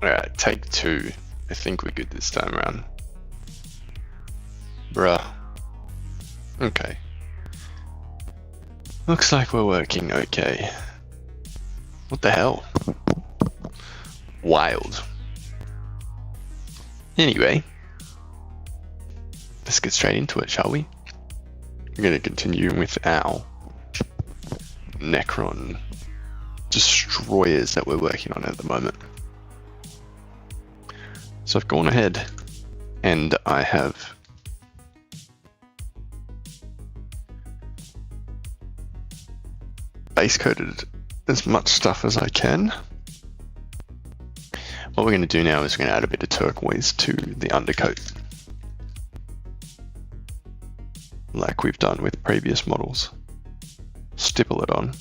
Alright, take two. I think we're good this time around. Bruh. Okay. Looks like we're working okay. What the hell? Wild. Anyway. Let's get straight into it, shall we? We're going to continue with our Necron destroyers that we're working on at the moment. So I've gone ahead and I have base coated as much stuff as I can. What we're going to do now is we're going to add a bit of turquoise to the undercoat, like we've done with previous models. Stipple it on.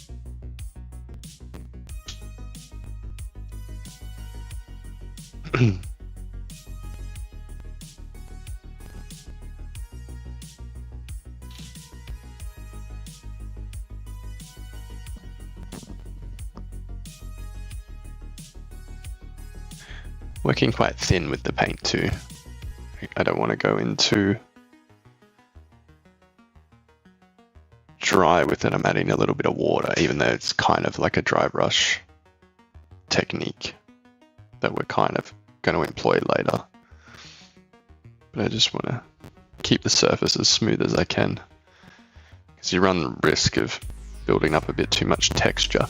Working quite thin with the paint too. I don't want to go into dry with it. I'm adding a little bit of water, even though it's kind of like a dry brush technique that we're kind of going to employ later. But I just want to keep the surface as smooth as I can, because you run the risk of building up a bit too much texture.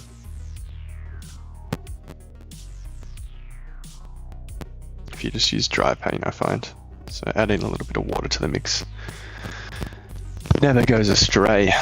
If you just use dry paint, I find. So adding a little bit of water to the mix never goes astray.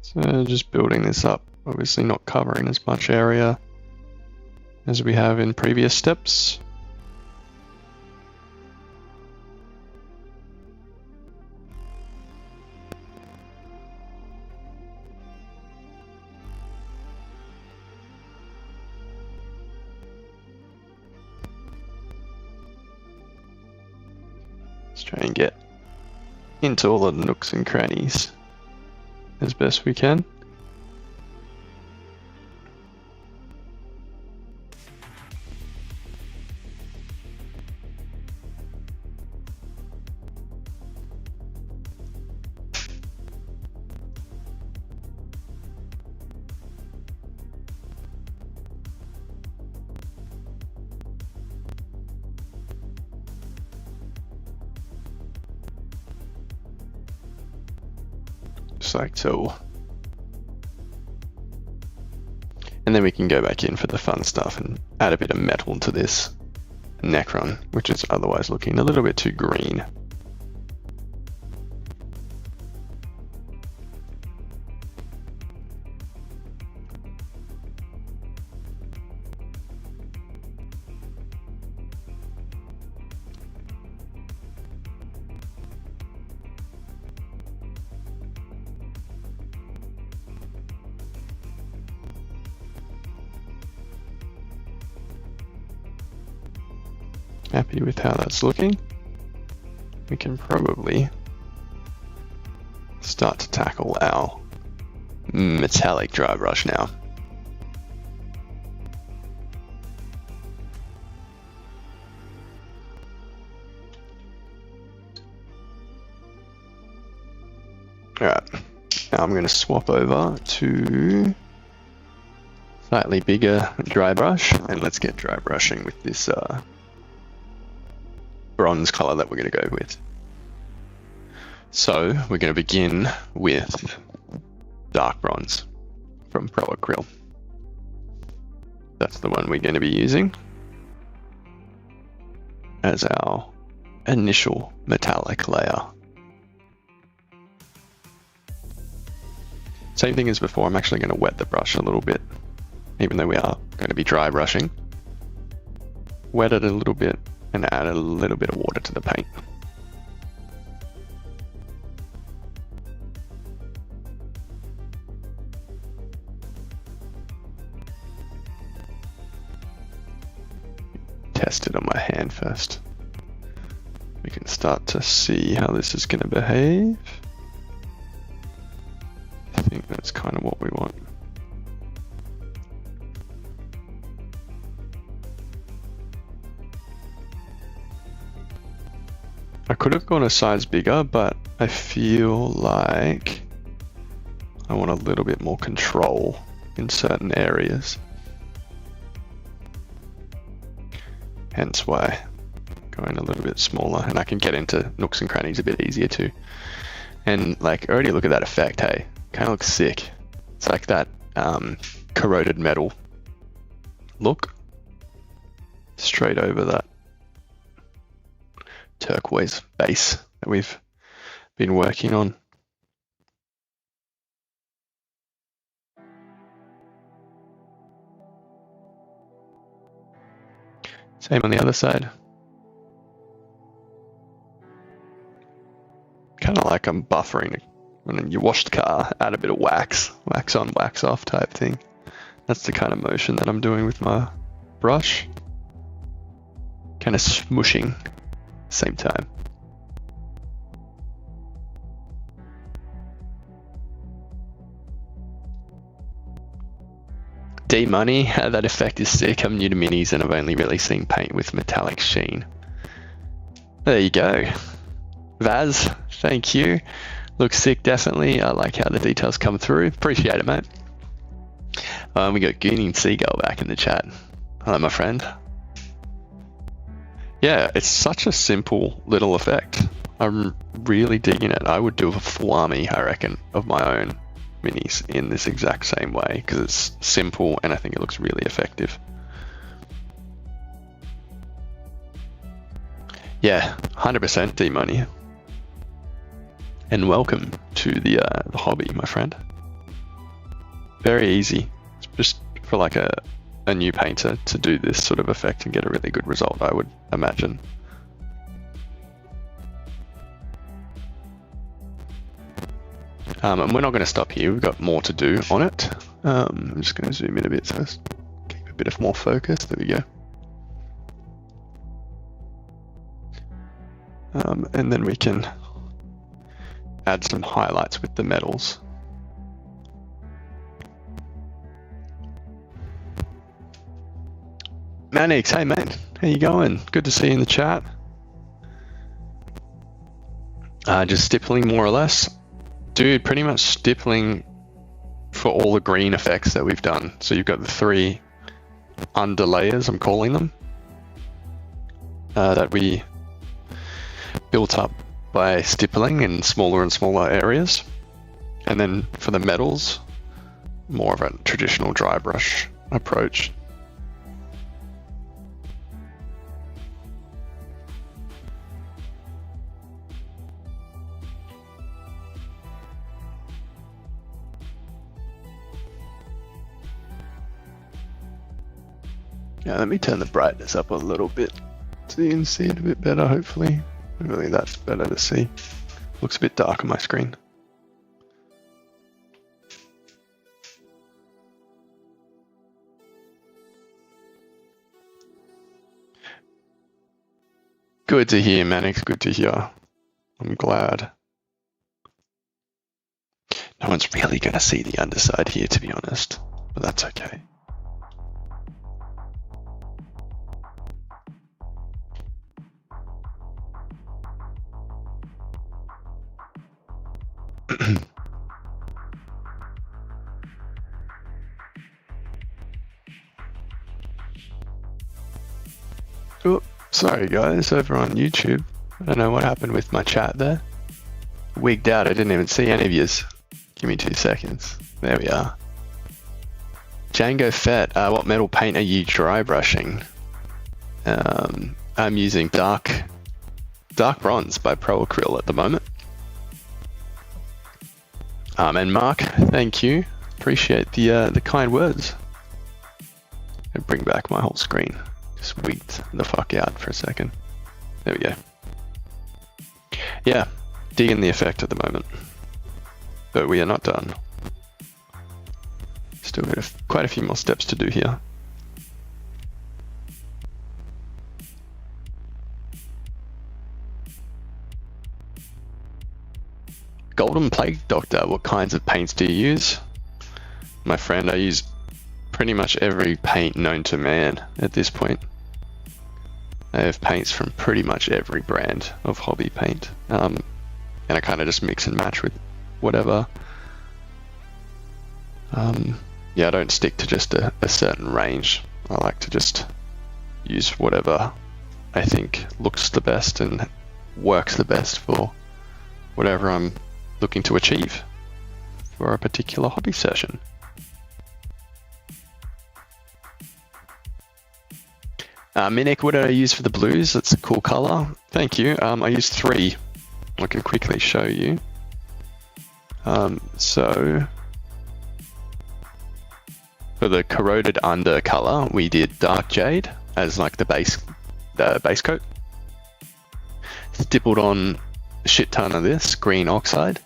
So just building this up, obviously not covering as much area as we have in previous steps. Let's try and get into all the nooks and crannies as best we can. Just like so. And then we can go back in for the fun stuff and add a bit of metal to this Necron, which is otherwise looking a little bit too green. Happy with how that's looking. We can probably start to tackle our metallic dry brush now. Alright, now I'm going to swap over to slightly bigger dry brush, and let's get dry brushing with this bronze color that we're going to go with. So we're going to begin with dark bronze from Pro Acryl. That's the one we're going to be using as our initial metallic layer. Same thing as before, I'm actually going to wet the brush a little bit, even though we are going to be dry brushing. wet it a little bit and add a little bit of water to the paint. Test it on my hand first. We can start to see how this is going to behave. I think that's kind of what we want. I could have gone a size bigger, but I feel like I want a little bit more control in certain areas. Hence why going a little bit smaller, and I can get into nooks and crannies a bit easier too. And like, already look at that effect, hey? Kind of looks sick. It's like that corroded metal look straight over that turquoise base that we've been working on. Same on the other side. Kind of like I'm buffering when you wash the car, add a bit of wax on, wax off type thing. That's the kind of motion that I'm doing with my brush. Kind of smushing same time. D-Money, that effect is sick. I'm new to minis and I've only really seen paint with metallic sheen. There you go. Vaz, thank you. Looks sick, definitely. I like how the details come through. Appreciate it, mate. We got Gooning Seagull back in the chat. Hello, my friend. Yeah, it's such a simple little effect. I'm really digging it. I would do a full army, I reckon, of my own minis in this exact same way because it's simple and I think it looks really effective. Yeah, 100% D-Money. And welcome to the hobby, my friend. Very easy. It's just for like a new painter to do this sort of effect and get a really good result, I would imagine. And we're not going to stop here. We've got more to do on it. I'm just going to zoom in a bit first. Keep a bit of more focus. There we go. And then we can add some highlights with the metals. Manix, hey mate, how you going? Good to see you in the chat. Just stippling more or less. Dude, pretty much stippling for all the green effects that we've done. So you've got the 3 underlayers, I'm calling them, that we built up by stippling in smaller and smaller areas. And then for the metals, more of a traditional dry brush approach. Yeah, let me turn the brightness up a little bit so you can see it a bit better, hopefully. Hopefully that's better to see. Looks a bit dark on my screen. Good to hear, Manix, good to hear. I'm glad. No one's really going to see the underside here, to be honest, but that's okay. Oh, sorry guys, over on YouTube. I don't know what happened with my chat there. Wigged out, I didn't even see any of yous. Give me 2 seconds. There we are. Django Fett, what metal paint are you dry brushing? I'm using dark bronze by Pro Acryl at the moment. And Mark, thank you. Appreciate the kind words. And bring back my whole screen. Just wigged the fuck out for a second. There we go. Yeah, digging the effect at the moment. But we are not done. Still got quite a few more steps to do here. Golden Plague Doctor, what kinds of paints do you use? My friend, I use pretty much every paint known to man at this point. I have paints from pretty much every brand of hobby paint. And I kind of just mix and match with whatever. Yeah, I don't stick to just a certain range. I like to just use whatever I think looks the best and works the best for whatever I'm looking to achieve for a particular hobby session. Minik, what did I use for the blues? That's a cool color. Thank you. I used 3. I can quickly show you. So for the corroded under color, we did dark jade as like the base coat. Stippled on a shit ton of this green oxide,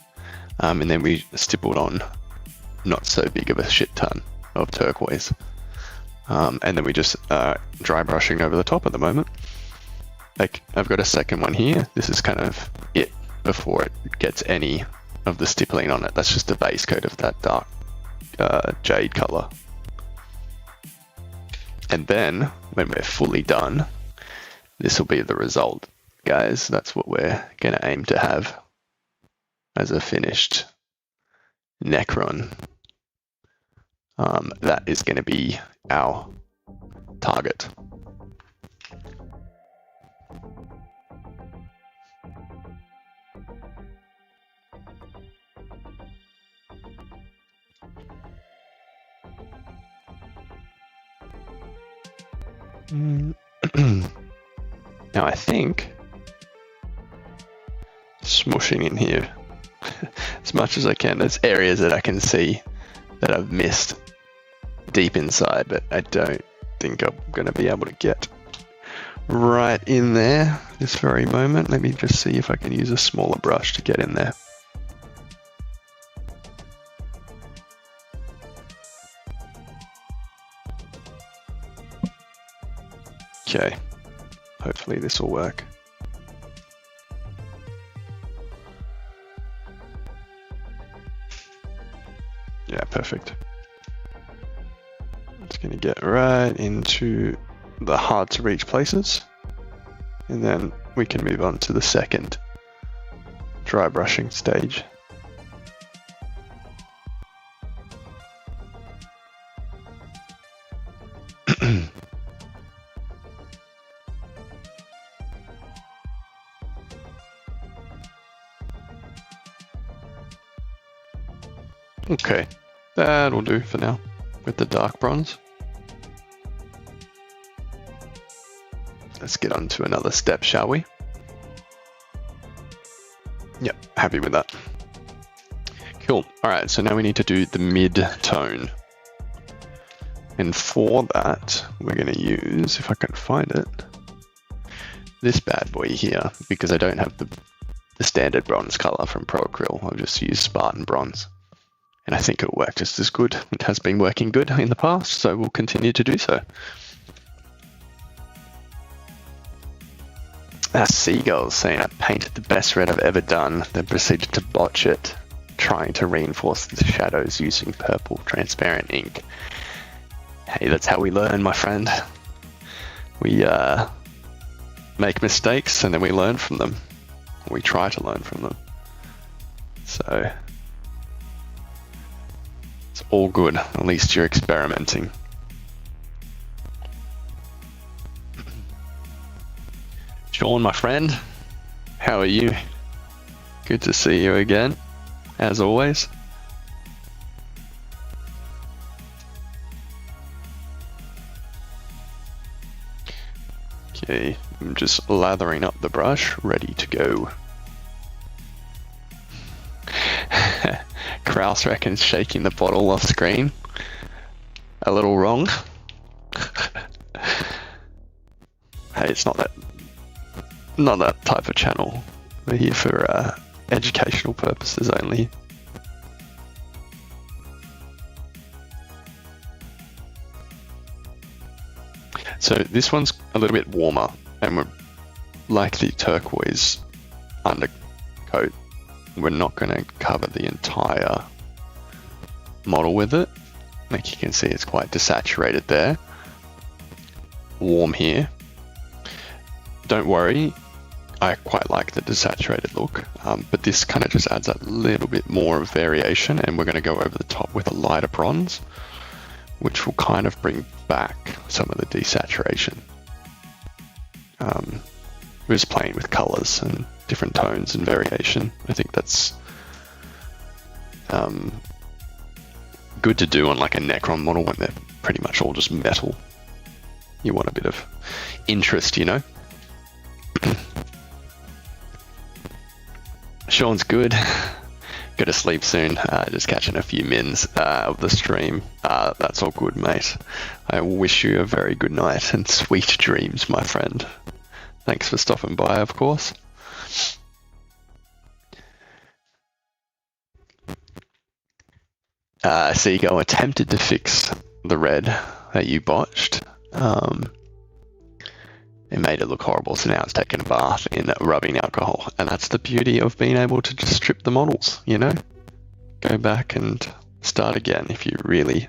and then we stippled on not so big of a shit ton of turquoise. And then we just dry brushing over the top at the moment. Like, I've got a second one here. This is kind of it before it gets any of the stippling on it. That's just the base coat of that dark jade color. And then when we're fully done, this will be the result, guys. That's what we're going to aim to have as a finished Necron. That is going to be our target. Now I think smushing in here as much as I can. There's areas that I can see that I've missed deep inside, but I don't think I'm going to be able to get right in there this very moment. Let me just see if I can use a smaller brush to get in there. Okay, hopefully this will work. Yeah, perfect. It's going to get right into the hard to reach places, and then we can move on to the second dry brushing stage. Okay, that'll do for now with the dark bronze. Let's get on to another step, shall we? Yep, happy with that. Cool. All right, so now we need to do the mid-tone. And for that, we're going to use, if I can find it, this bad boy here, because I don't have the standard bronze color from Pro Acryl. I'll just use Spartan bronze. And I think it'll work just as good. It has been working good in the past, so we'll continue to do so. Seagull saying I painted the best red I've ever done, then proceeded to botch it, trying to reinforce the shadows using purple transparent ink. Hey, that's how we learn, my friend. We make mistakes and then we learn from them. We try to learn from them. So it's all good. At least you're experimenting. Sean, my friend, how are you? Good to see you again, as always. Okay, I'm just lathering up the brush, ready to go. Kraus reckons shaking the bottle off screen. A little wrong. hey, it's not that type of channel. We're here for educational purposes only. So this one's a little bit warmer, and we're like the turquoise undercoat. We're not going to cover the entire model with it. Like you can see, it's quite desaturated there. Warm here. Don't worry, I quite like the desaturated look, but this kind of just adds a little bit more variation, and we're going to go over the top with a lighter bronze, which will kind of bring back some of the desaturation. We're just playing with colors and different tones and variation. I think that's good to do on like a Necron model when they're pretty much all just metal. You want a bit of interest, you know? Sean's good. Go to sleep soon. Just catching a few mins of the stream. That's all good, mate. I wish you a very good night and sweet dreams, my friend. Thanks for stopping by, of course. Seagull attempted to fix the red that you botched. It made it look horrible, so now it's taking a bath in rubbing alcohol. And that's the beauty of being able to just strip the models, you know? Go back and start again if you really,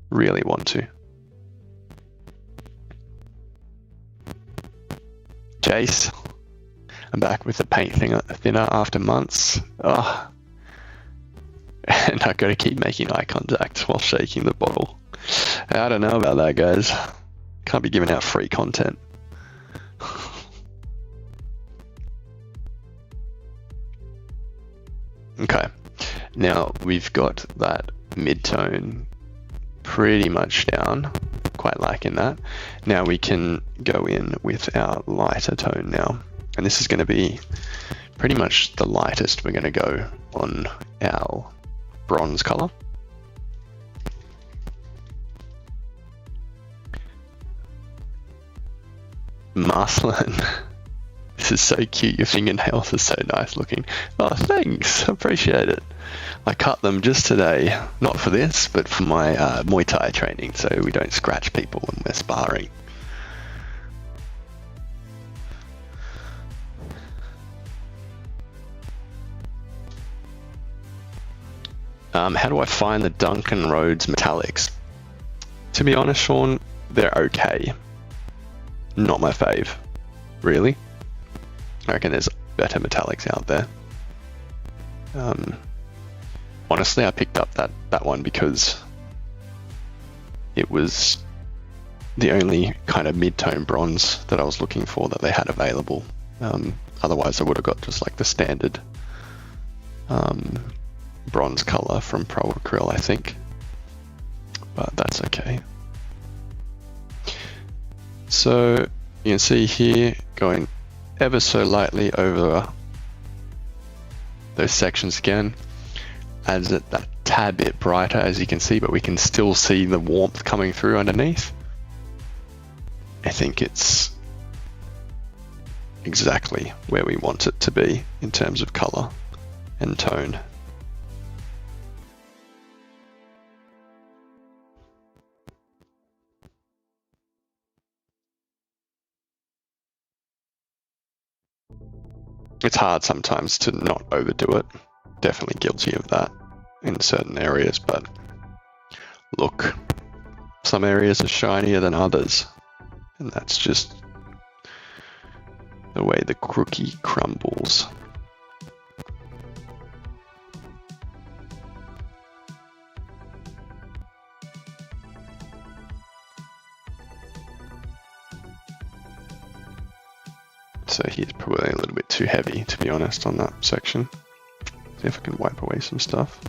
really want to. Jace, I'm back with the paint thinner after months. Oh. And I've got to keep making eye contact while shaking the bottle. I don't know about that, guys. Can't be giving out free content. Okay, now we've got that mid-tone pretty much down, quite liking that. Now we can go in with our lighter tone now, and this is going to be pretty much the lightest we're going to go on our bronze color. Marceline, this is so cute. Your fingernails are so nice looking. Oh, thanks. Appreciate it. I cut them just today, not for this, but for my Muay Thai training, so we don't scratch people when we're sparring. How do I find the Duncan Rhodes metallics? To be honest, Sean, they're okay. Not my fave, really. I reckon there's better metallics out there. Honestly, I picked up that one because it was the only kind of mid-tone bronze that I was looking for that they had available. Otherwise, I would have got just like the standard bronze color from Pro Acryl, I think. But that's okay. So you can see here, going ever so lightly over those sections again, adds it that tad bit brighter, as you can see, but we can still see the warmth coming through underneath. I think it's exactly where we want it to be in terms of color and tone. It's hard sometimes to not overdo it. Definitely guilty of that in certain areas, but look, some areas are shinier than others, and that's just the way the cookie crumbles. So here's probably a little bit too heavy, to be honest, on that section. See if I can wipe away some stuff.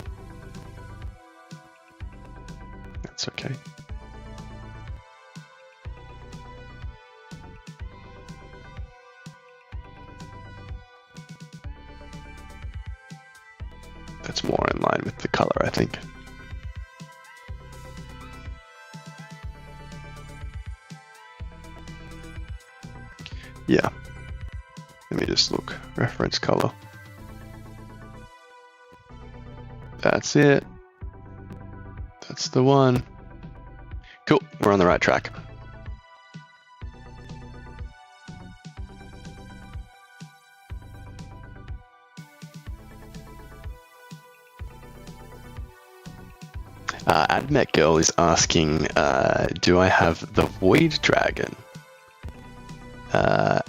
That's okay. That's more in line with the color, I think. Yeah. Let me just look. Reference color. That's it. That's the one. Cool. We're on the right track. Admech Girl is asking, do I have the Void Dragon?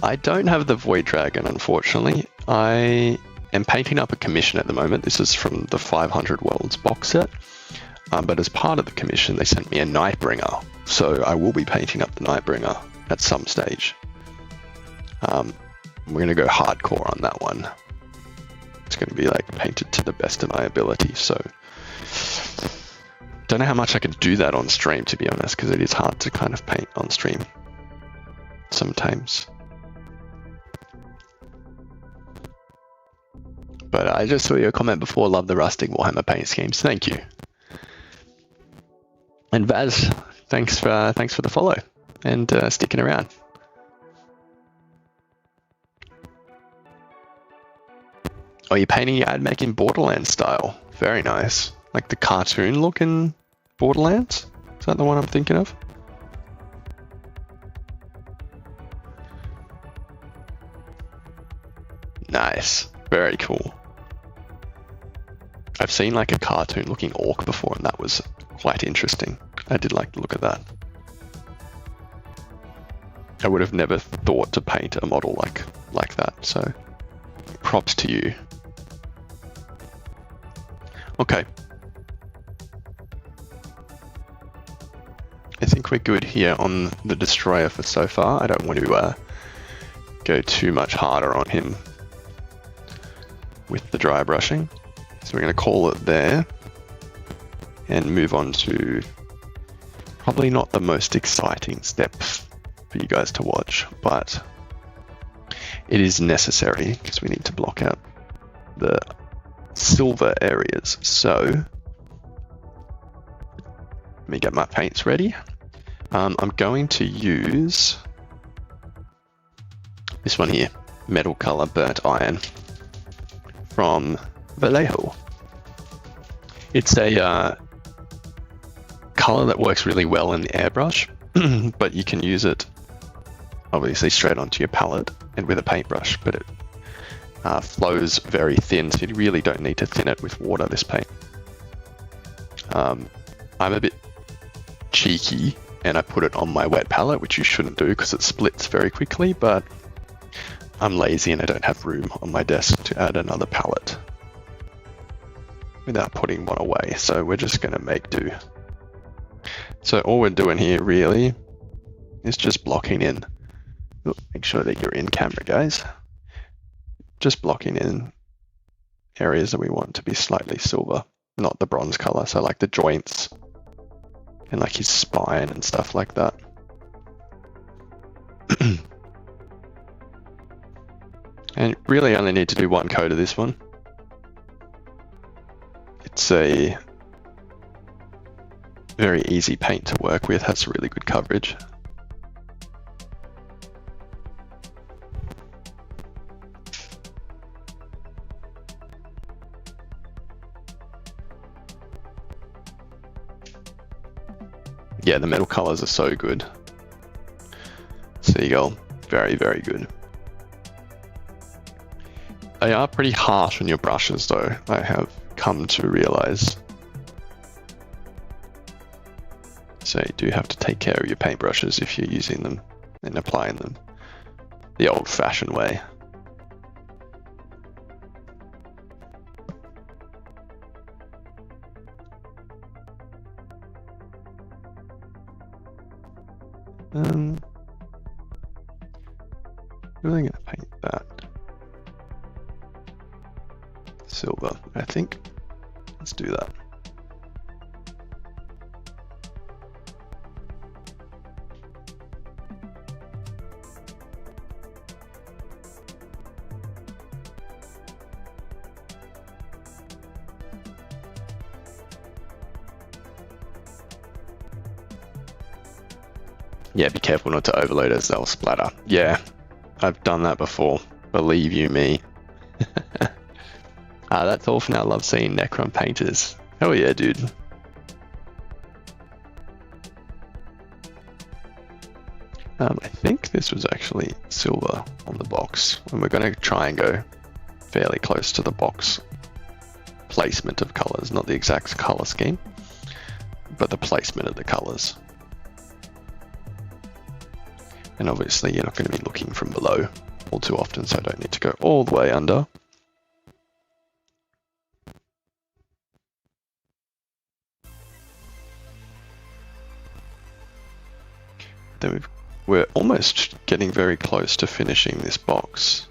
I don't have the Void Dragon, unfortunately. I am painting up a commission at the moment. This is from the 500 Worlds box set. But as part of the commission, they sent me a Nightbringer. So I will be painting up the Nightbringer at some stage. We're going to go hardcore on that one. It's going to be like painted to the best of my ability. So don't know how much I can do that on stream, to be honest, because it is hard to kind of paint on stream sometimes. But I just saw your comment before. Love the rustic Warhammer paint schemes. Thank you. And Vaz, thanks for the follow and sticking around. Oh, you're painting your Admech in Borderlands style. Very nice. Like the cartoon look in Borderlands? Is that the one I'm thinking of? Nice. Very cool. I've seen like a cartoon looking orc before, and that was quite interesting. I did like the look of that. I would have never thought to paint a model like that, so props to you. Okay. I think we're good here on the Destroyer for so far. I don't want to go too much harder on him with the dry brushing. So we're going to call it there and move on to probably not the most exciting step for you guys to watch, but it is necessary because we need to block out the silver areas. So let me get my paints ready. I'm going to use this one here, Metal Color Burnt Iron from Vallejo. It's a color that works really well in the airbrush, but you can use it obviously straight onto your palette and with a paintbrush, but it flows very thin, so you really don't need to thin it with water, this paint. I'm a bit cheeky and I put it on my wet palette, which you shouldn't do because it splits very quickly, but I'm lazy and I don't have room on my desk to add another palette without putting one away, so we're just going to make do. So all we're doing here really is just blocking in. Make sure that you're in camera, guys. Just blocking in areas that we want to be slightly silver, not the bronze color, so like the joints and like his spine and stuff like that. And really only need to do one coat of this one. It's a very easy paint to work with, has really good coverage. Yeah, the metal colors are so good. Seagull, very, very good. They are pretty harsh on your brushes though, I have come to realize. So you do have to take care of your paintbrushes if you're using them and applying them the old-fashioned way. Really gonna paint that silver, I think. Let's do that. Yeah, be careful not to overload as they'll splatter. Yeah, I've done that before. Believe you me. That's all for now. Love seeing Necron painters. Hell yeah, dude. I think this was actually silver on the box, and we're going to try and go fairly close to the box placement of colors, not the exact color scheme, but the placement of the colors. And obviously you're not going to be looking from below all too often, so I don't need to go all the way under. Then we're almost getting very close to finishing this box,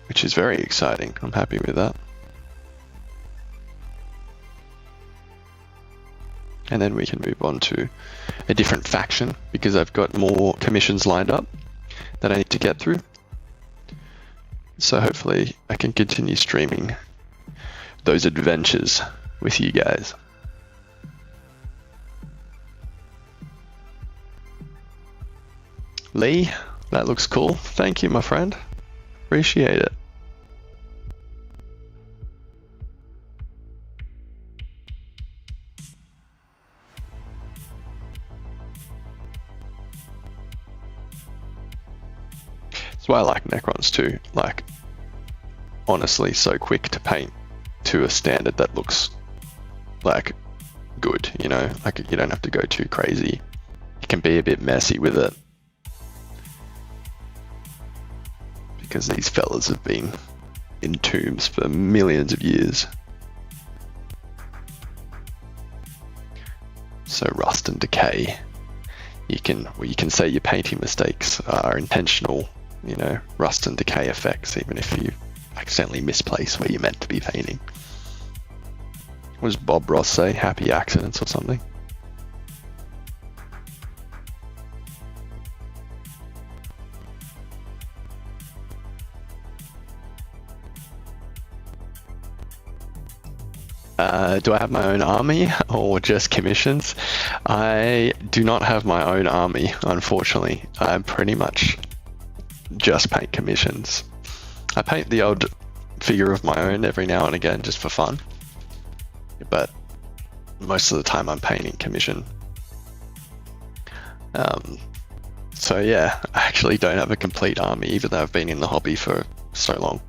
which is very exciting. I'm happy with that. And then we can move on to a different faction, because I've got more commissions lined up that I need to get through. So hopefully I can continue streaming those adventures with you guys. Lee, that looks cool. Thank you, my friend. Appreciate it. That's why I like Necrons too. Like, honestly, so quick to paint to a standard that looks like good, you know? Like, you don't have to go too crazy. You can be a bit messy with it, because these fellas have been in tombs for millions of years. So rust and decay, you can say your painting mistakes are intentional, you know, rust and decay effects, even if you accidentally misplace where you're meant to be painting. What does Bob Ross say? Happy accidents or something? Do I have my own army or just commissions? I do not have my own army, unfortunately. I pretty much just paint commissions. I paint the odd figure of my own every now and again just for fun, but most of the time I'm painting commission. So yeah, I actually don't have a complete army, even though I've been in the hobby for so long.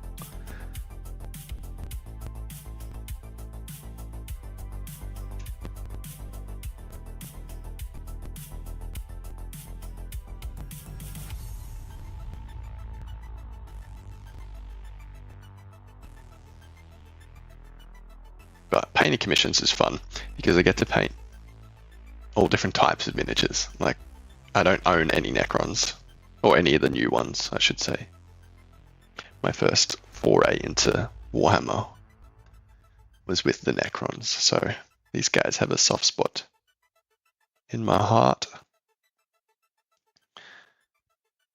But painting commissions is fun because I get to paint all different types of miniatures. Like, I don't own any Necrons, or any of the new ones, I should say. My first foray into Warhammer was with the Necrons, so these guys have a soft spot in my heart.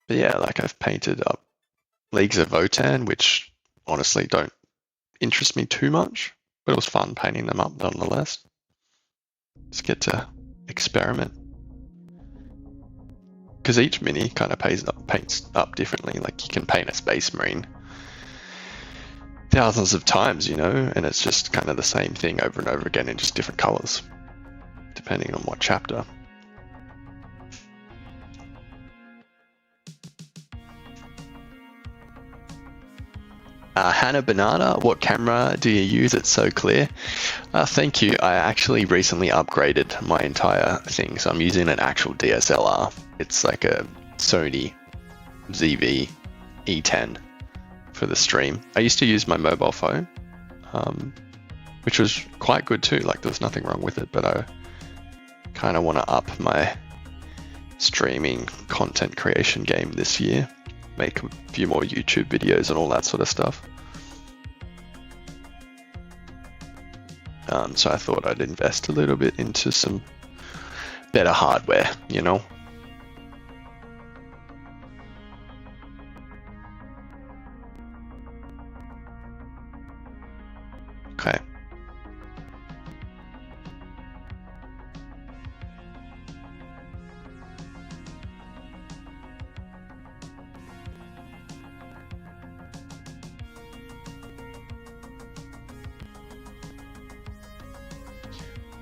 But yeah, like, I've painted up Leagues of Votan, which honestly don't interest me too much, but it was fun painting them up nonetheless. Just get to experiment, because each mini kind of paints up differently. Like, you can paint a Space Marine thousands of times, you know, and it's just kind of the same thing over and over again in just different colors, depending on what chapter. Hannah Banana, what camera do you use? It's so clear. Thank you. I actually recently upgraded my entire thing, so I'm using an actual DSLR. It's like a Sony ZV E10 for the stream. I used to use my mobile phone, which was quite good too. Like, there was nothing wrong with it, but I kind of want to up my streaming content creation game this year. Make a few more YouTube videos and all that sort of stuff. So I thought I'd invest a little bit into some better hardware, you know? Okay.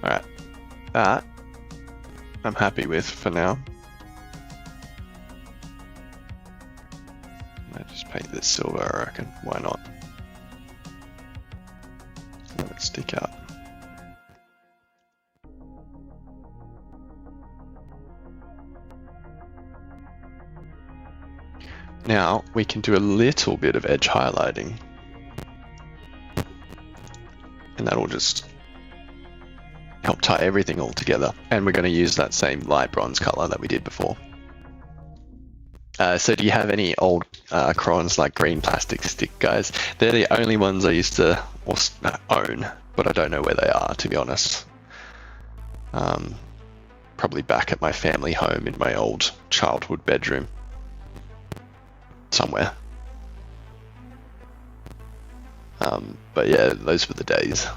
Alright, that I'm happy with for now. I just paint this silver, I reckon. Why not? Let it stick out. Now we can do a little bit of edge highlighting, and that'll just help tie everything all together. And we're going to use that same light bronze color that we did before. So do you have any old crons like green plastic stick guys? They're the only ones I used to own, but I don't know where they are, to be honest. Probably back at my family home in my old childhood bedroom. Somewhere. But yeah, those were the days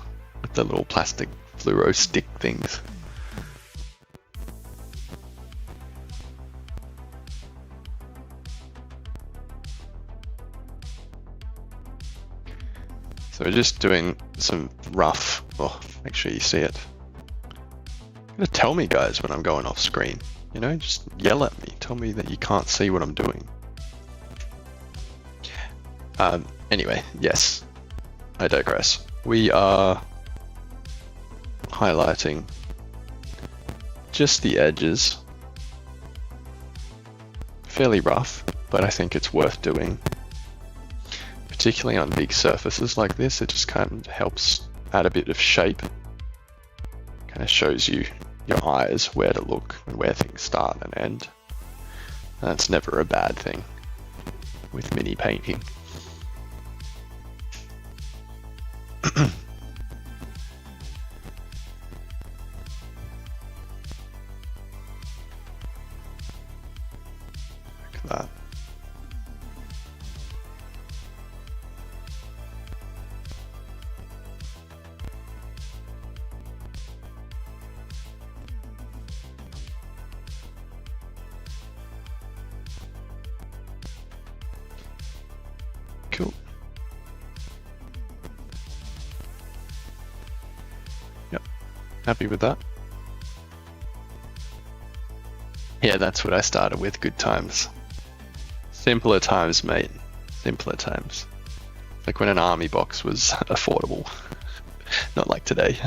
with the little plastic fluoro stick things. So we're just doing some rough, make sure you see it. You're gonna tell me guys when I'm going off screen, you know, just yell at me, tell me that you can't see what I'm doing. Anyway, yes, I digress. We are highlighting just the edges. Fairly rough, but I think it's worth doing. Particularly on big surfaces like this, it just kind of helps add a bit of shape. Kind of shows you your eyes where to look and where things start and end. That's never a bad thing with mini painting. Look at that. Cool. Yep, happy with that. Yeah, that's what I started with, good times. Simpler times, mate. Simpler times. Like when an army box was affordable. Not like today.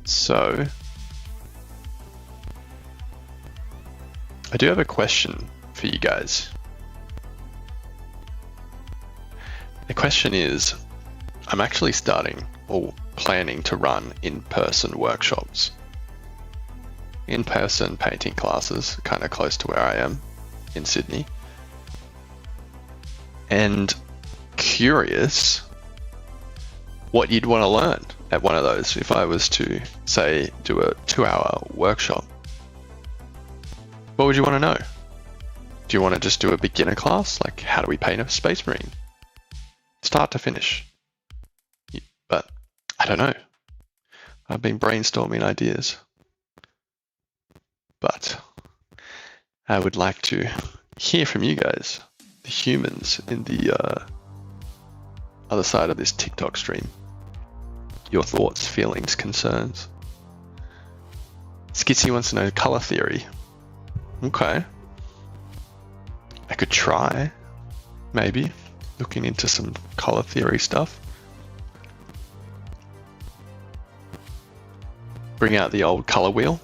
So, I do have a question for you guys. The question is, I'm actually starting or planning to run in-person workshops. In-person painting classes, kind of close to where I am in Sydney. And curious what you'd want to learn at one of those if I was to, say, do a 2-hour workshop. What would you want to know? Do you want to just do a beginner class? Like, how do we paint a Space Marine? Start to finish. But I don't know. I've been brainstorming ideas. But I would like to hear from you guys, the humans in the other side of this TikTok stream. Your thoughts, feelings, concerns. Skitsy wants to know color theory. Okay. I could try, maybe, looking into some color theory stuff. Bring out the old color wheel,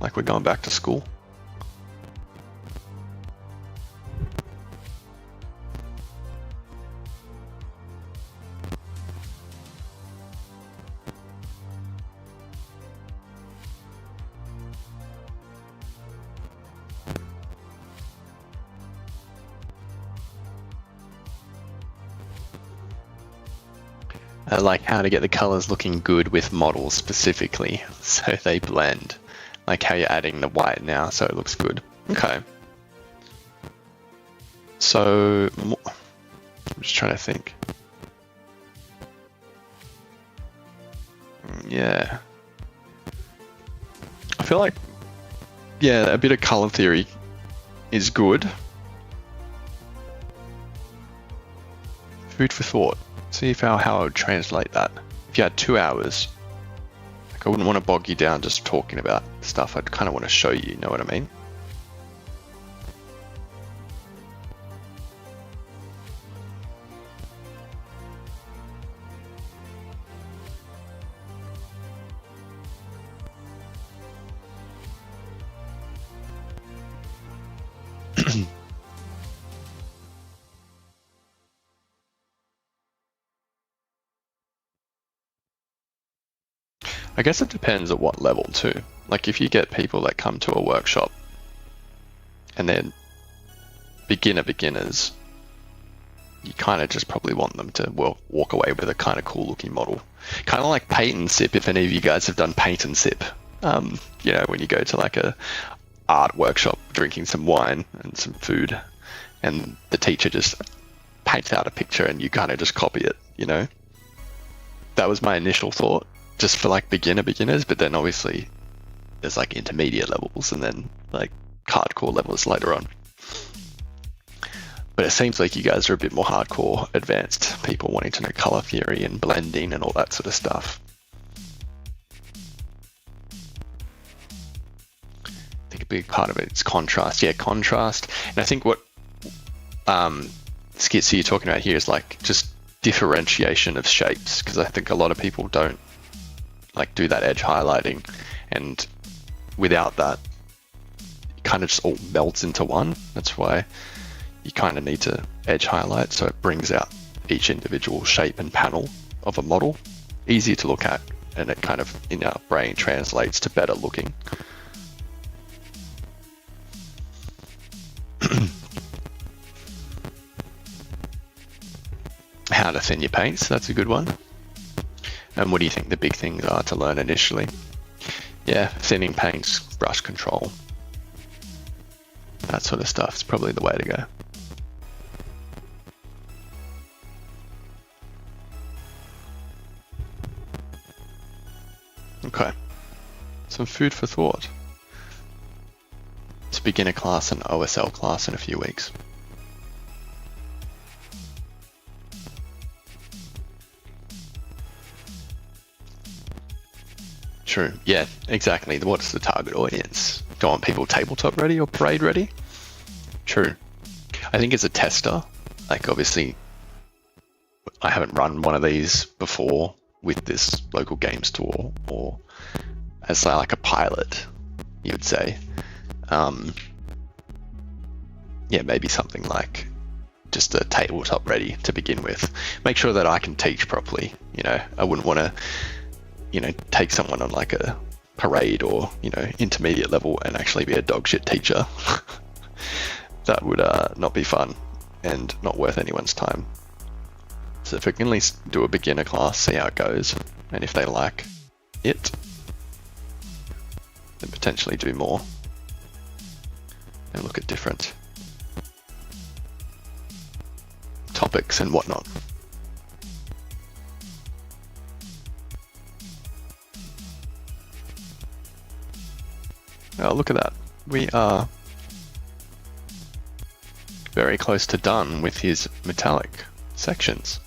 like we're going back to school. I like how to get the colors looking good with models specifically, so they blend. Like how you're adding the white now, so it looks good. Okay. So, I'm just trying to think. Yeah. I feel like, yeah, a bit of color theory is good. Food for thought. See if how I would translate that. If you had 2 hours, like I wouldn't want to bog you down just talking about stuff. I'd kind of want to show you, know what I mean? I guess it depends at what level too. Like if you get people that come to a workshop and they're beginners, you kind of just probably want them to walk away with a kind of cool looking model. Kind of like paint and sip, if any of you guys have done paint and sip. You know, when you go to like a art workshop drinking some wine and some food and the teacher just paints out a picture and you kind of just copy it, you know? That was my initial thought, just for like beginners, but then obviously there's like intermediate levels and then like hardcore levels later on. But it seems like you guys are a bit more hardcore advanced people wanting to know color theory and blending and all that sort of stuff. I think a big part of it is contrast. Yeah, contrast. And I think what Skitsy you're talking about here is like just differentiation of shapes, because I think a lot of people don't like do that edge highlighting, and without that it kind of just all melts into one. That's why you kind of need to edge highlight so it brings out each individual shape and panel of a model, easier to look at, and it kind of in our brain translates to better looking. How to thin your paints, that's a good one. And what do you think the big things are to learn initially? Yeah, thinning paints, brush control, that sort of stuff is probably the way to go. Okay, some food for thought. It's a beginner class and OSL class in a few weeks. True. Yeah, exactly. What's the target audience? Do I want people tabletop ready or parade ready? True. I think as a tester, like obviously I haven't run one of these before with this local games tour, or as like a pilot, you would say. Yeah, maybe something like just a tabletop ready to begin with. Make sure that I can teach properly. You know, I wouldn't want to, you know, take someone on like a parade or, you know, intermediate level and actually be a dog shit teacher. That would not be fun and not worth anyone's time. So if we can at least do a beginner class, see how it goes, and if they like it, then potentially do more and look at different topics and whatnot. Oh, look at that. We are very close to done with his metallic sections.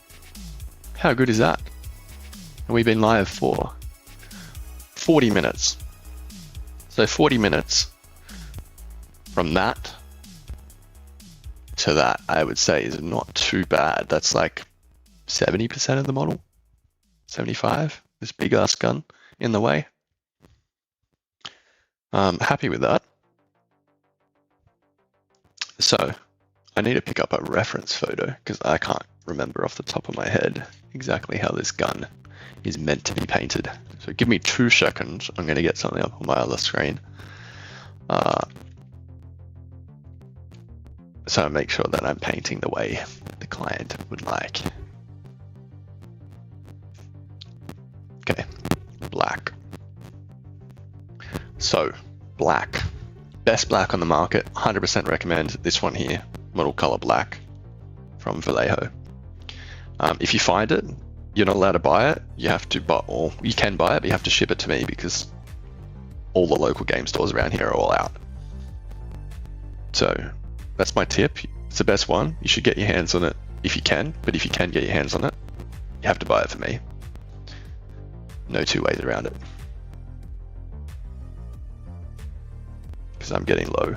How good is that? And we've been live for 40 minutes. So 40 minutes from that to that, I would say, is not too bad. That's like 70% of the model, 75, this big ass gun in the way. Happy with that. So I need to pick up a reference photo because I can't remember off the top of my head exactly how this gun is meant to be painted. So give me 2 seconds. I'm going to get something up on my other screen. So I make sure that I'm painting the way the client would like. Okay, black. So, black. Best black on the market, 100% recommend this one here, Model Color Black from Vallejo. If you find it, you're not allowed to buy it. You have to buy, or you can buy it, but you have to ship it to me because all the local game stores around here are all out. So that's my tip. It's the best one. You should get your hands on it if you can, but if you can get your hands on it, you have to buy it for me. No two ways around it. Because I'm getting low.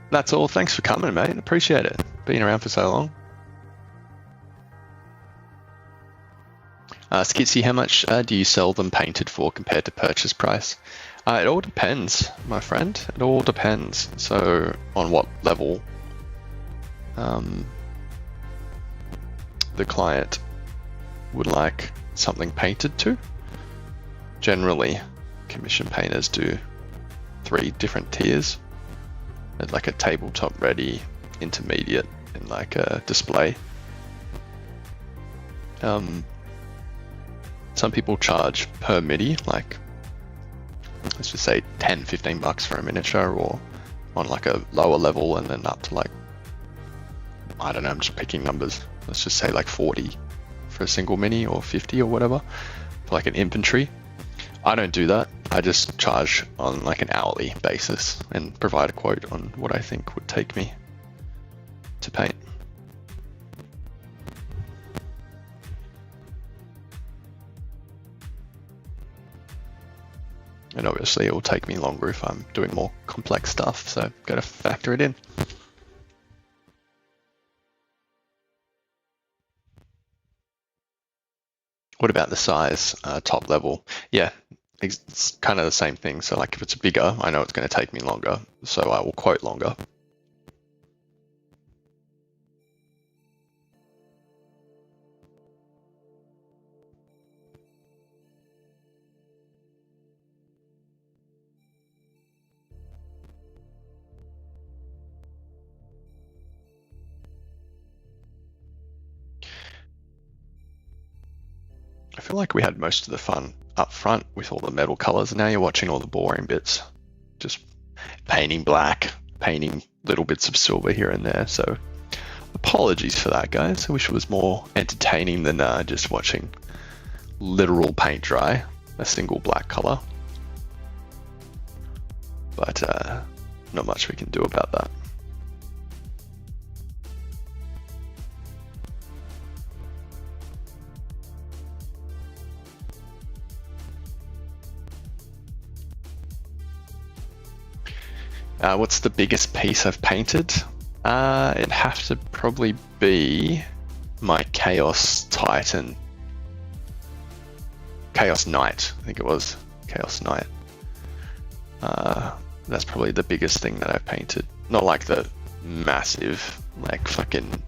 That's all. Thanks for coming, mate. Appreciate it. Being around for so long. Skitsy, how much do you sell them painted for compared to purchase price? It all depends, my friend. It all depends. So on what level the client would like something painted to. Generally, commission painters do 3 different tiers. Like a tabletop ready, intermediate, and like a display. Some people charge per MIDI, like let's just say 10-15 bucks for a miniature, or on like a lower level, and then up to like, I don't know, I'm just picking numbers. Let's just say like 40 for a single mini, or 50 or whatever for like an infantry. I don't do that. I just charge on like an hourly basis and provide a quote on what I think would take me to paint. And obviously it will take me longer if I'm doing more complex stuff, so got to factor it in. What about the size, top level? Yeah, it's kind of the same thing. So like if it's bigger, I know it's going to take me longer, so I will quote longer. I feel like we had most of the fun up front with all the metal colors. Now you're watching all the boring bits, just painting black, painting little bits of silver here and there. So apologies for that, guys. I wish it was more entertaining than just watching literal paint dry, a single black color. But not much we can do about that. What's the biggest piece I've painted? It'd have to probably be my Chaos Titan. Chaos Knight, I think it was. Chaos Knight. That's probably the biggest thing that I've painted. Not like the massive, like fucking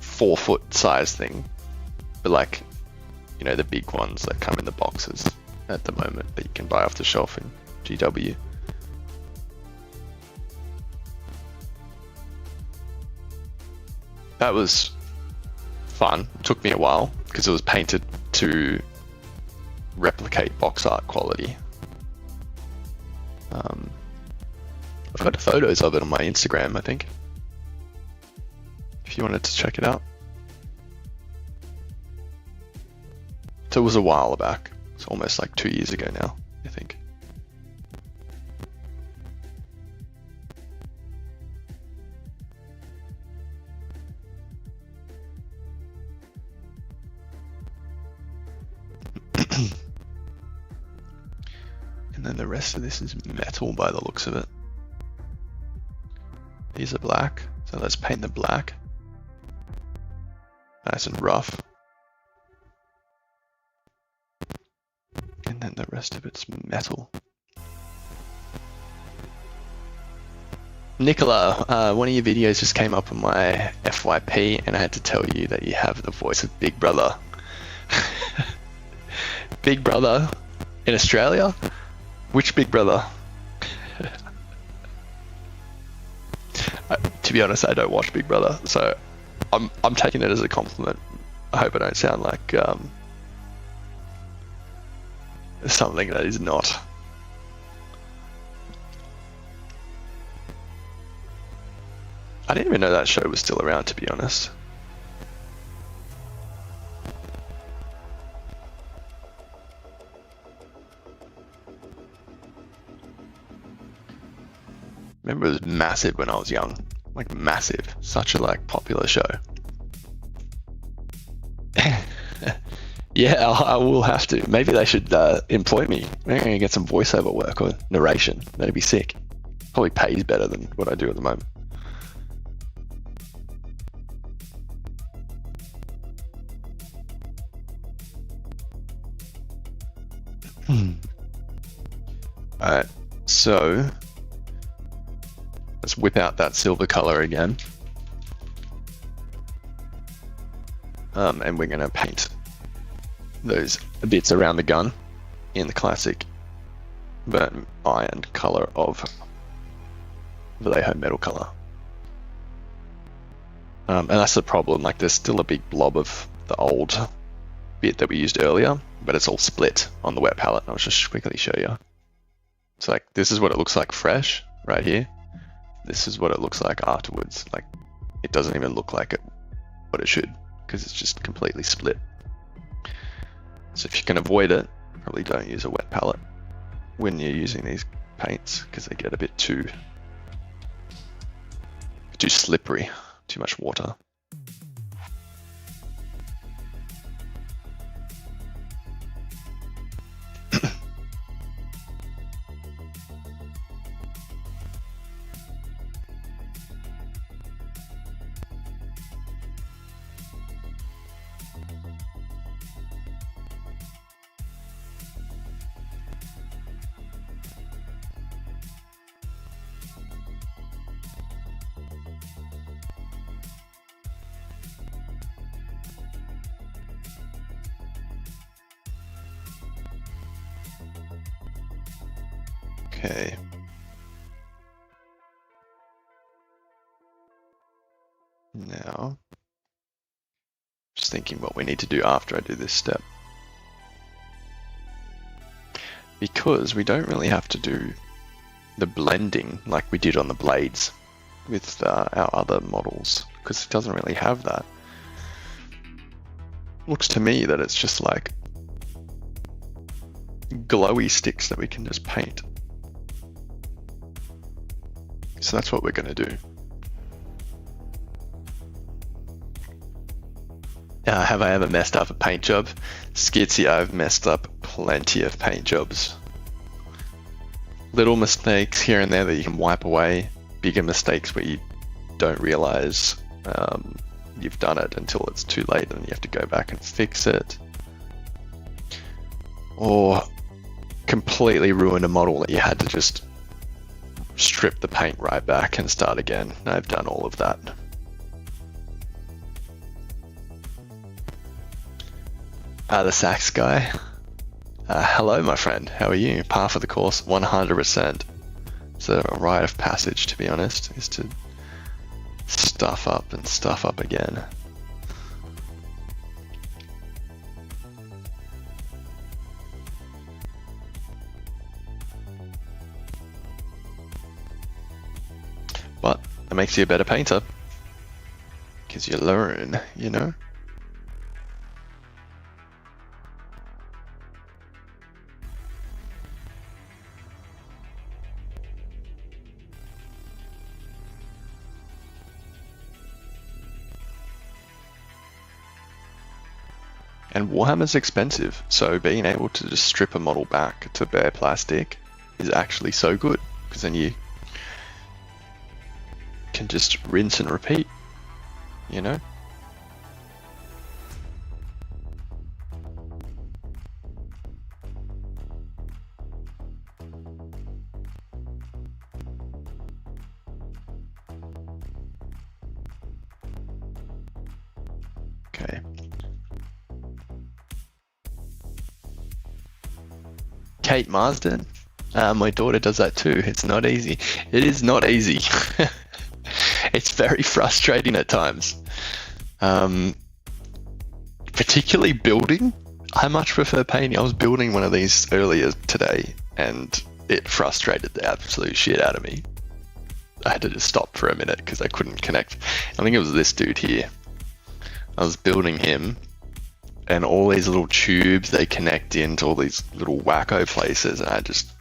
4-foot size thing, but like, you know, the big ones that come in the boxes at the moment that you can buy off the shelf in GW. That was fun. It took me a while because it was painted to replicate box art quality. I've got photos of it on my Instagram, I think, if you wanted to check it out. So it was a while back. It's almost like 2 years ago now, I think. And then the rest of this is metal by the looks of it. These are black, so let's paint the black. Nice and rough. And then the rest of it's metal. Nicola, one of your videos just came up on my FYP and I had to tell you that you have the voice of Big Brother. Big Brother in Australia? Which Big Brother? To be honest, I don't watch Big Brother, so I'm taking it as a compliment. I hope I don't sound like something that is not. I didn't even know that show was still around, to be honest. Remember it was massive when I was young. Like massive. Such a like popular show. Yeah, I will have to. Maybe they should employ me. Maybe I'm going to get some voiceover work or narration. That'd be sick. Probably pays better than what I do at the moment. Alright, so let's whip out that silver color again. And we're going to paint those bits around the gun in the classic burnt iron color of Vallejo metal color. And that's the problem, like there's still a big blob of the old bit that we used earlier, but it's all split on the wet palette. I'll just quickly show you. So like this is what it looks like fresh right here. This is what it looks like afterwards. Like it doesn't even look like it what it should, because it's just completely split. So if you can avoid it, probably don't use a wet palette when you're using these paints, because they get a bit too slippery, too much water. Okay. Now, just thinking what we need to do after I do this step. Because we don't really have to do the blending like we did on the blades with our other models, because it doesn't really have that. Looks to me that it's just like glowy sticks that we can just paint. So that's what we're going to do. Have I ever messed up a paint job? Skitsy, I've messed up plenty of paint jobs. Little mistakes here and there that you can wipe away. Bigger mistakes where you don't realize you've done it until it's too late and you have to go back and fix it. Or completely ruin a model that you had to just strip the paint right back and start again. I've done all of that. The sax guy. Hello, my friend. How are you? Par for the course, 100%. It's a rite of passage, to be honest, is to stuff up and stuff up again. But it makes you a better painter, because you learn, you know? And Warhammer's expensive, so being able to just strip a model back to bare plastic is actually so good, because then you can just rinse and repeat, you know? Okay. Kate Marsden. My daughter does that too. It's not easy. It is not easy. It's very frustrating at times. Particularly building. I much prefer painting. I was building one of these earlier today and it frustrated the absolute shit out of me. I had to just stop for a minute because I couldn't connect. I think it was this dude here. I was building him, and all these little tubes, they connect into all these little wacko places, and I just,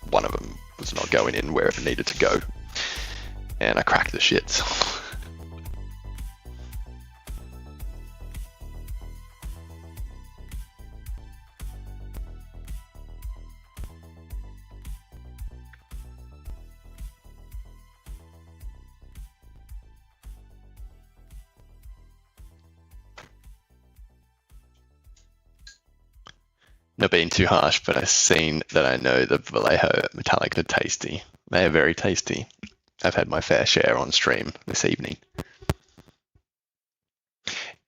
one of them was not going in where it needed to go. And I cracked the shits. Not being too harsh, but I've seen that I know the Vallejo Metallic are tasty. They are very tasty. I've had my fair share on stream this evening.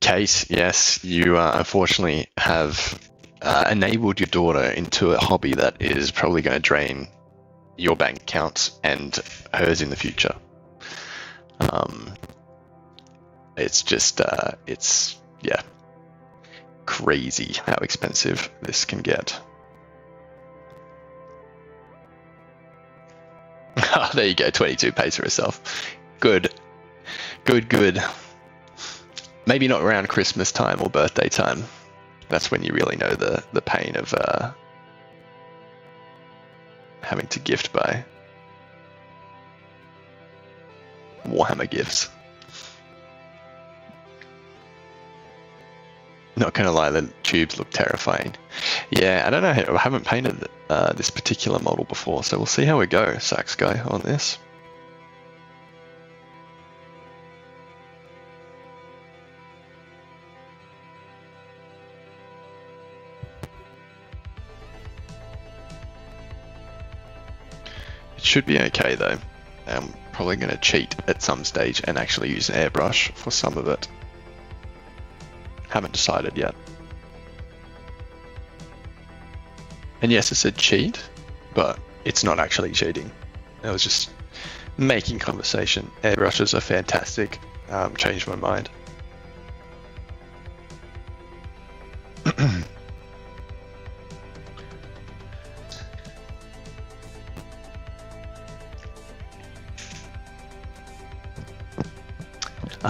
Kate, yes, you unfortunately have enabled your daughter into a hobby that is probably going to drain your bank accounts and hers in the future. It's just, yeah, crazy how expensive this can get. Oh, there you go, 22 pays for herself. Good. Good. Maybe not around Christmas time or birthday time. That's when you really know the pain of having to gift buy Warhammer gifts. Not gonna lie, the tubes look terrifying. Yeah, I don't know, I haven't painted this particular model before, so we'll see how we go, Sax guy, on this. It should be okay though. I'm probably gonna cheat at some stage and actually use an airbrush for some of it. Haven't decided yet. And yes, it's a cheat, but it's not actually cheating. I was just making conversation. Airbrushes are fantastic. Changed my mind.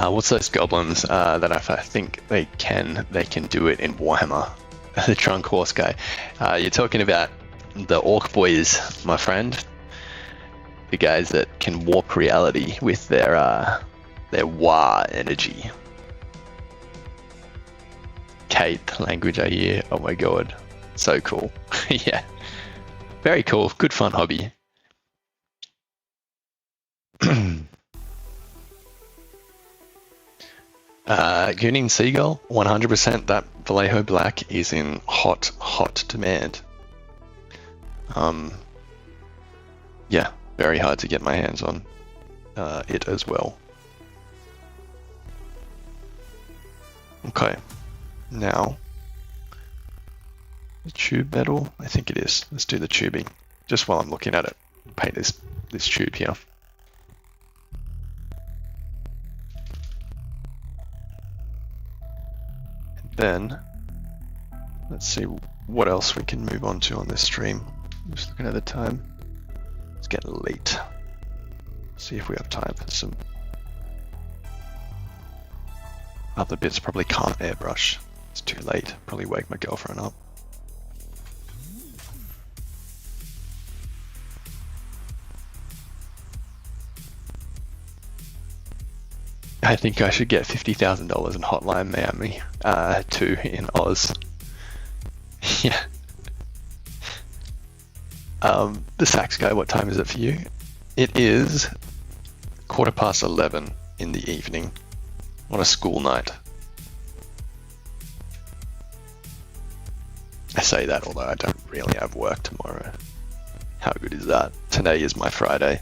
What's those goblins that if I think they can do it in Warhammer? The drunk horse guy. You're talking about the orc boys, my friend. The guys that can warp reality with their Wa energy. Kate, language I hear. Oh my god, so cool. Yeah, very cool. Good fun hobby. Gooning Seagull, 100%. That Vallejo Black is in hot demand. Yeah, very hard to get my hands on it as well. Okay, now the tube metal. I think it is. Let's do the tubing. Just while I'm looking at it, paint this tube here. Then, let's see what else we can move on to on this stream. I'm just looking at the time. It's getting late. See if we have time for some other bits. Probably can't airbrush. It's too late. Probably wake my girlfriend up. I think I should get $50,000 in Hotline Miami 2 in Oz. Yeah. The Sax guy, what time is it for you? It is 11:15 in the evening on a school night. I say that although I don't really have work tomorrow. How good is that? Today is my Friday.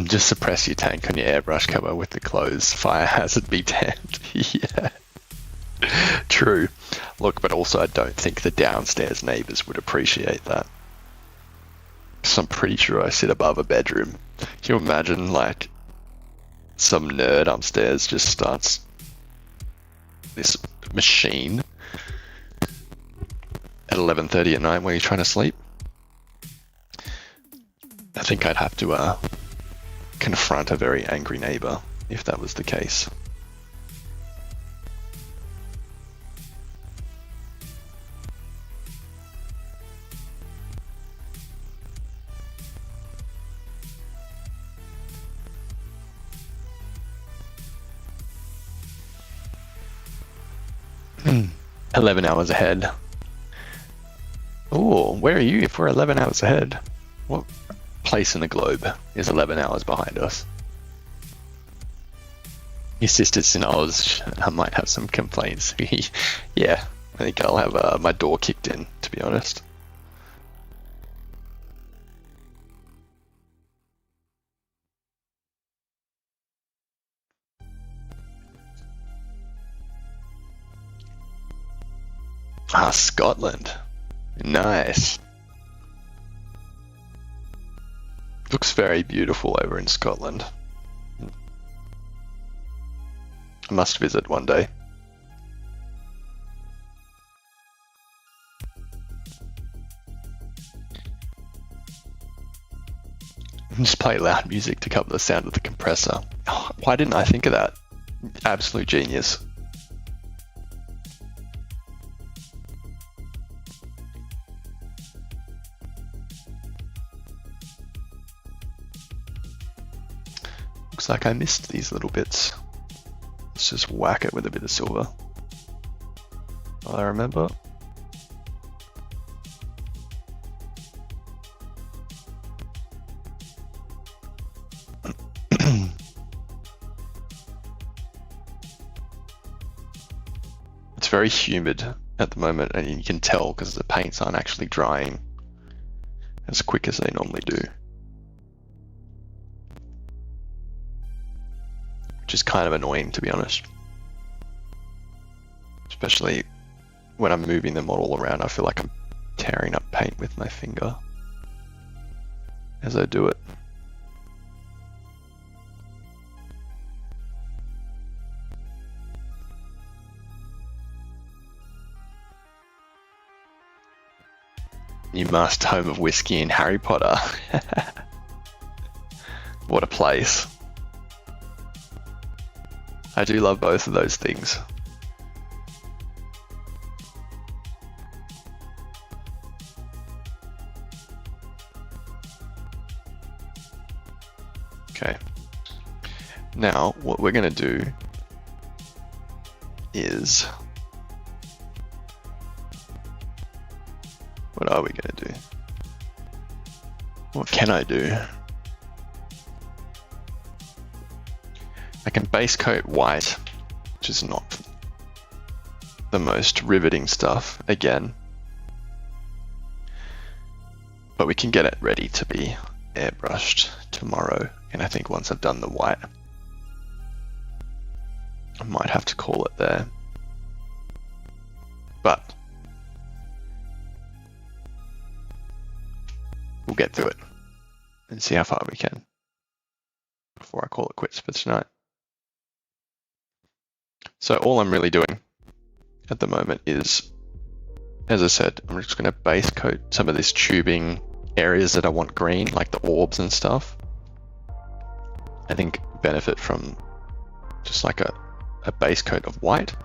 Just suppress your tank on your airbrush cover with the clothes. Fire hazard be damned. Yeah. True. Look, but also I don't think the downstairs neighbours would appreciate that. 'Cause I'm pretty sure I sit above a bedroom. Can you imagine, like, some nerd upstairs just starts this machine at 11:30 at night when you're trying to sleep? I think I'd have to confront a very angry neighbor if that was the case. Hmm. 11 hours ahead. Oh, where are you if we're 11 hours ahead? What place in the globe is 11 hours behind us? Your sister's in Oz. I might have some complaints. Yeah, I think I'll have my door kicked in, to be honest. Ah, Scotland. Nice. Looks very beautiful over in Scotland. I must visit one day. Just play loud music to cover the sound of the compressor. Oh, why didn't I think of that? Absolute genius. Looks like I missed these little bits. Let's just whack it with a bit of silver. Well, I remember. It's very humid at the moment, and you can tell because the paints aren't actually drying as quick as they normally do. Which is kind of annoying, to be honest. Especially when I'm moving the model around, I feel like I'm tearing up paint with my finger as I do it. You must, home of whiskey and Harry Potter. What a place. I do love both of those things. Okay. Now, what we're going to do is... What are we going to do? What can I do? I can base coat white, which is not the most riveting stuff again. But we can get it ready to be airbrushed tomorrow. And I think once I've done the white, I might have to call it there. But we'll get through it and see how far we can before I call it quits for tonight. So all I'm really doing at the moment is, as I said, I'm just going to base coat some of this tubing areas that I want green, like the orbs and stuff. I think benefit from just like a base coat of white.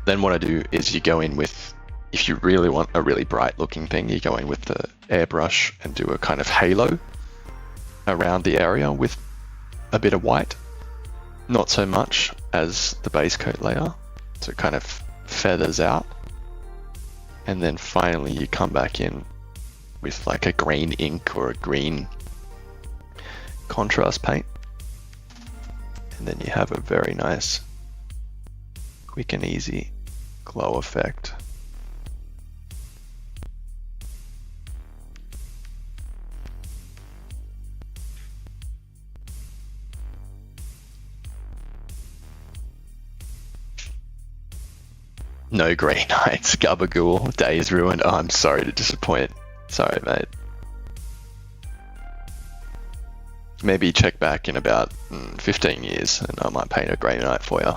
Then what I do is you go in with, if you really want a really bright looking thing, you go in with the airbrush and do a kind of halo around the area with a bit of white. Not so much as the base coat layer, so it kind of feathers out. And then finally you come back in with like a green ink or a green contrast paint. And then you have a very nice, quick and easy glow effect. No grey nights, gabagool, days ruined. Oh, I'm sorry to disappoint. Sorry, mate. maybe check back in about 15 years and I might paint a Grey Knight for you.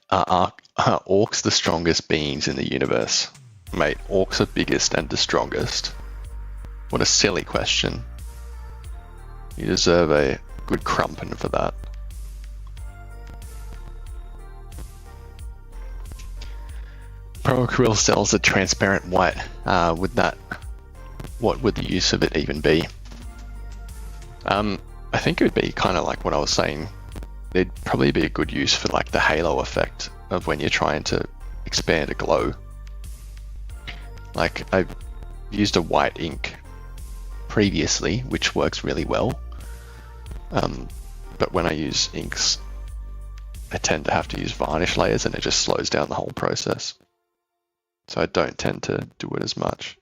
Are orcs the strongest beings in the universe? Mate, orcs are biggest and the strongest. What a silly question. You deserve a good crumpin for that. Pro Acryl sells a transparent white. What would the use of it even be? I think it would be kind of like what I was saying. There'd probably be a good use for like the halo effect of when you're trying to expand a glow. Like I've used a white ink previously, which works really well. But when I use inks, I tend to have to use varnish layers and it just slows down the whole process. So I don't tend to do it as much.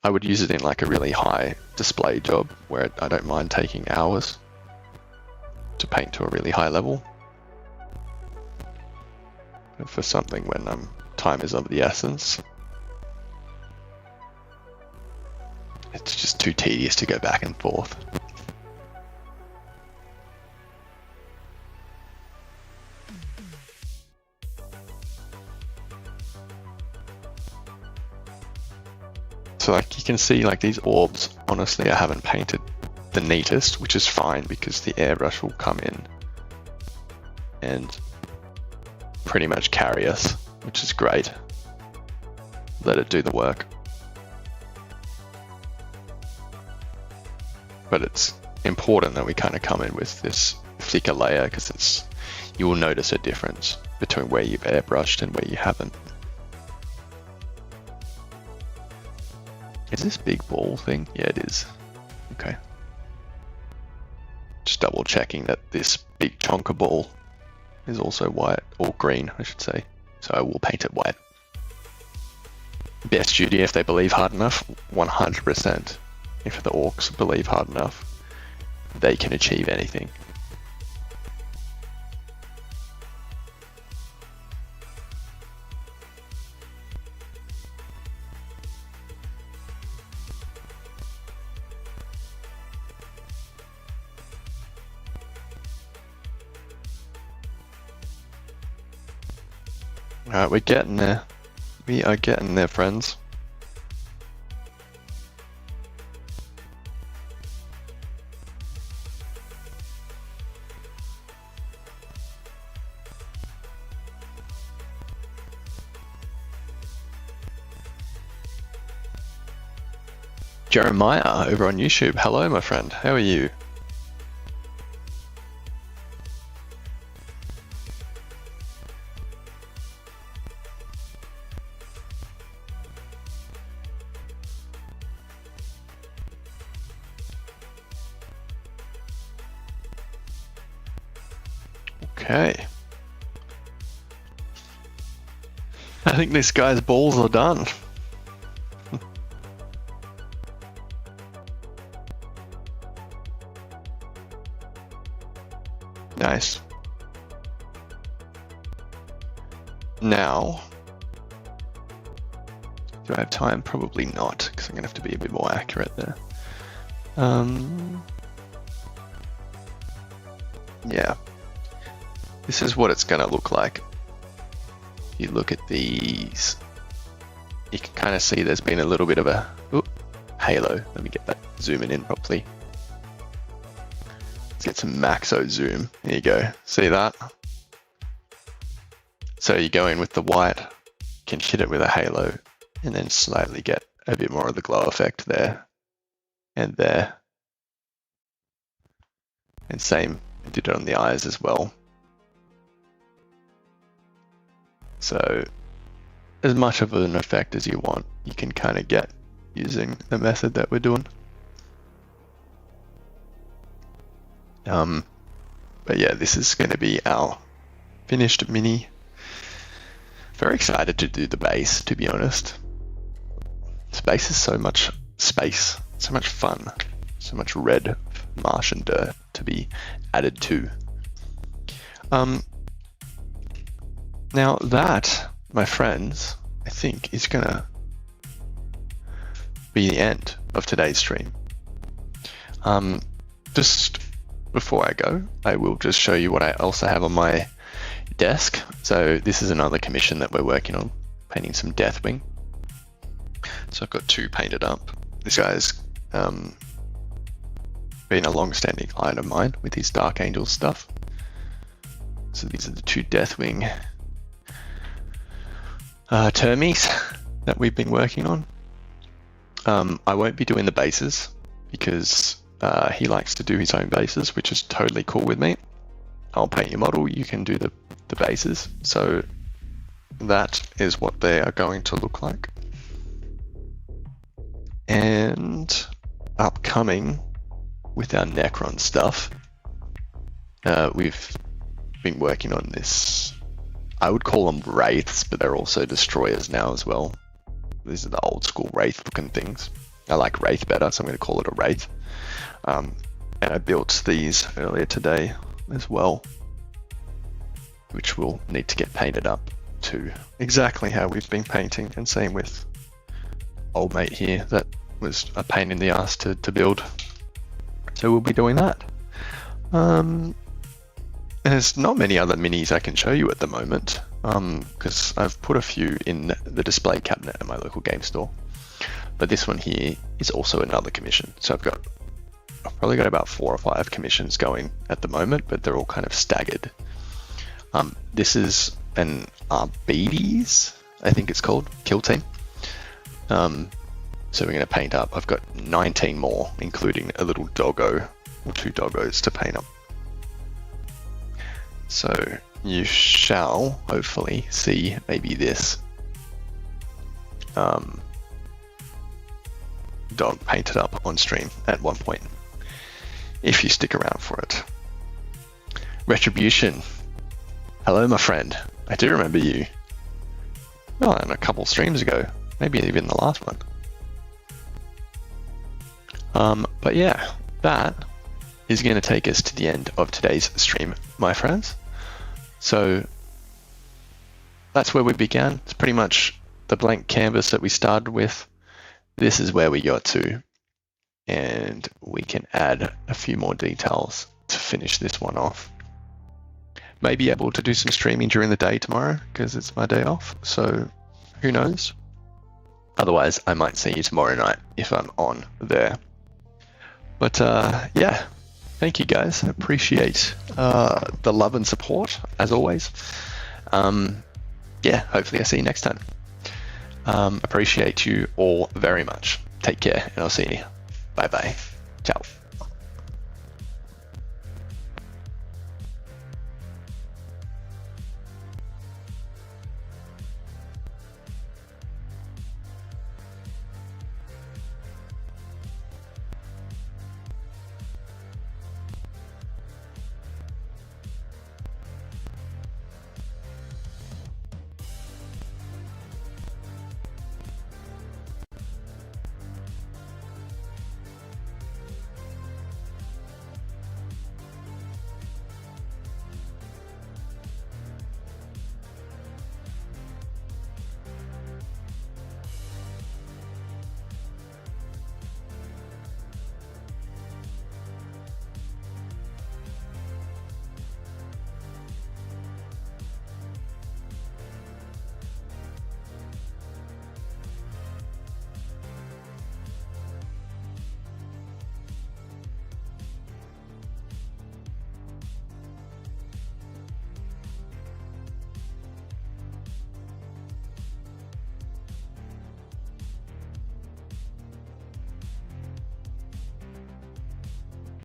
I would use it in like a really high display job where I don't mind taking hours to paint to a really high level. But for something when time is of the essence, it's just too tedious to go back and forth. So like you can see like these orbs, honestly I haven't painted the neatest, which is fine because the airbrush will come in and pretty much carry us, which is great. Let it do the work. But it's important that we kind of come in with this thicker layer because you will notice a difference between where you've airbrushed and where you haven't. Is this big ball thing? Yeah, it is. Okay. Just double checking that this big chunk of ball is also white, or green, I should say. So I will paint it white. Best Judy, if they believe hard enough, 100%. If the orcs believe hard enough, they can achieve anything. Alright, we're getting there. We are getting there, friends. Jeremiah over on YouTube. Hello, my friend. How are you? Okay. I think this guy's balls are done. Nice. Now, do I have time? Probably not, because I'm going to have to be a bit more accurate there. Yeah. This is what it's going to look like. You look at these, you can kind of see there's been a little bit of a halo. Let me get that zooming in properly. Let's get some maxo zoom. There you go. See that? So you go in with the white, can hit it with a halo, and then slightly get a bit more of the glow effect there and there. And same, I did it on the eyes as well. So as much of an effect as you want, you can kind of get using the method that we're doing. But yeah, this is going to be our finished mini. Very excited to do the base, to be honest. Space is so much space, so much fun, so much red Martian dirt to be added to. Now that, my friends, I think is gonna be the end of today's stream. Just before I go, I will just show you what I also have on my desk. So this is another commission that we're working on, painting some Deathwing. So I've got 2 painted up. This guy's been a long-standing client of mine with his Dark Angels stuff. So these are the 2 Deathwing termies that we've been working on. I won't be doing the bases because he likes to do his own bases, which is totally cool with me. I'll paint your model, you can do the bases. So that is what they are going to look like. And upcoming with our Necron stuff, we've been working on this. I would call them wraiths, but they're also destroyers now as well. These are the old school wraith looking things. I like wraith better, so I'm going to call it a wraith. And I built these earlier today as well, which will need to get painted up to exactly how we've been painting. And same with old mate here, that was a pain in the ass to build. So we'll be doing that. There's not many other minis I can show you at the moment, because I've put a few in the display cabinet at my local game store. But this one here is also another commission. So I've probably got about 4 or 5 commissions going at the moment, but they're all kind of staggered. This is an Arbides, I think it's called, kill team. So we're going to paint up. I've got 19 more, including a little doggo or 2 doggos to paint up. So you shall hopefully see maybe this dog painted up on stream at one point, if you stick around for it. Retribution. Hello, my friend. I do remember you. Oh, and a couple streams ago, maybe even the last one. But yeah, that is going to take us to the end of today's stream, my friends. So that's where we began. It's pretty much the blank canvas that we started with. This is where we got to, and we can add a few more details to finish this one off. Maybe able to do some streaming during the day tomorrow because it's my day off, so who knows? Otherwise, I might see you tomorrow night if I'm on there. But yeah, thank you guys. I appreciate the love and support as always. Yeah, hopefully I see you next time. Appreciate you all very much. Take care, and I'll see you. Bye bye.